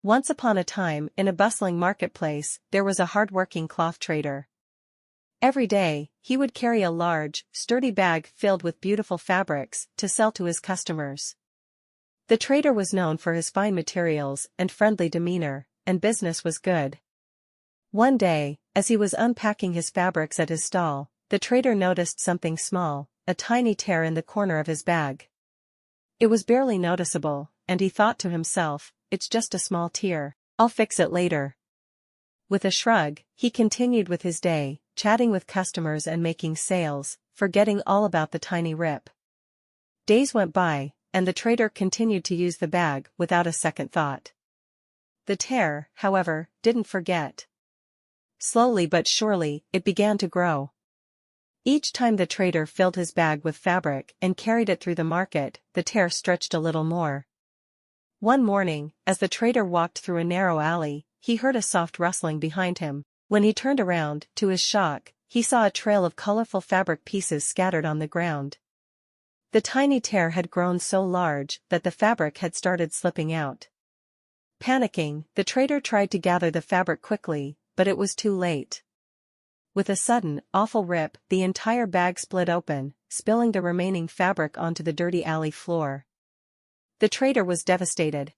Once upon a time, in a bustling marketplace, there was a hard-working cloth trader. Every day, he would carry a large, sturdy bag filled with beautiful fabrics to sell to his customers. The trader was known for his fine materials and friendly demeanor, and business was good. One day, as he was unpacking his fabrics at his stall, the trader noticed something small, a tiny tear in the corner of his bag. It was barely noticeable, and he thought to himself, "It's just a small tear, I'll fix it later." With a shrug, he continued with his day, chatting with customers and making sales, forgetting all about the tiny rip. Days went by, and the trader continued to use the bag without a second thought. The tear, however, didn't forget. Slowly but surely, it began to grow. Each time the trader filled his bag with fabric and carried it through the market, the tear stretched a little more. One morning, as the trader walked through a narrow alley, he heard a soft rustling behind him. When he turned around, to his shock, he saw a trail of colorful fabric pieces scattered on the ground. The tiny tear had grown so large that the fabric had started slipping out. Panicking, the trader tried to gather the fabric quickly, but it was too late. With a sudden, awful rip, the entire bag split open, spilling the remaining fabric onto the dirty alley floor. The trader was devastated.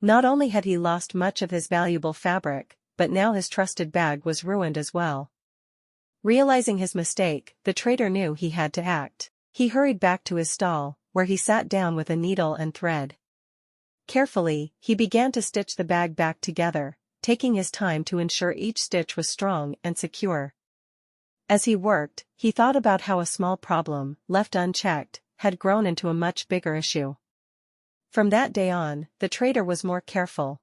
Not only had he lost much of his valuable fabric, but now his trusted bag was ruined as well. Realizing his mistake, the trader knew he had to act. He hurried back to his stall, where he sat down with a needle and thread. Carefully, he began to stitch the bag back together, taking his time to ensure each stitch was strong and secure. As he worked, he thought about how a small problem, left unchecked, had grown into a much bigger issue. From that day on, the trader was more careful.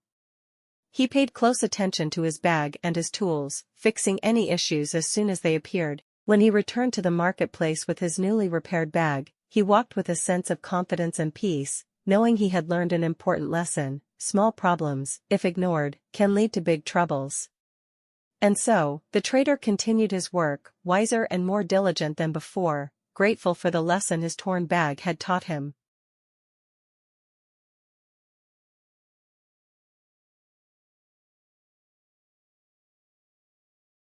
He paid close attention to his bag and his tools, fixing any issues as soon as they appeared. When he returned to the marketplace with his newly repaired bag, he walked with a sense of confidence and peace, knowing he had learned an important lesson: small problems, if ignored, can lead to big troubles. And so, the trader continued his work, wiser and more diligent than before, grateful for the lesson his torn bag had taught him.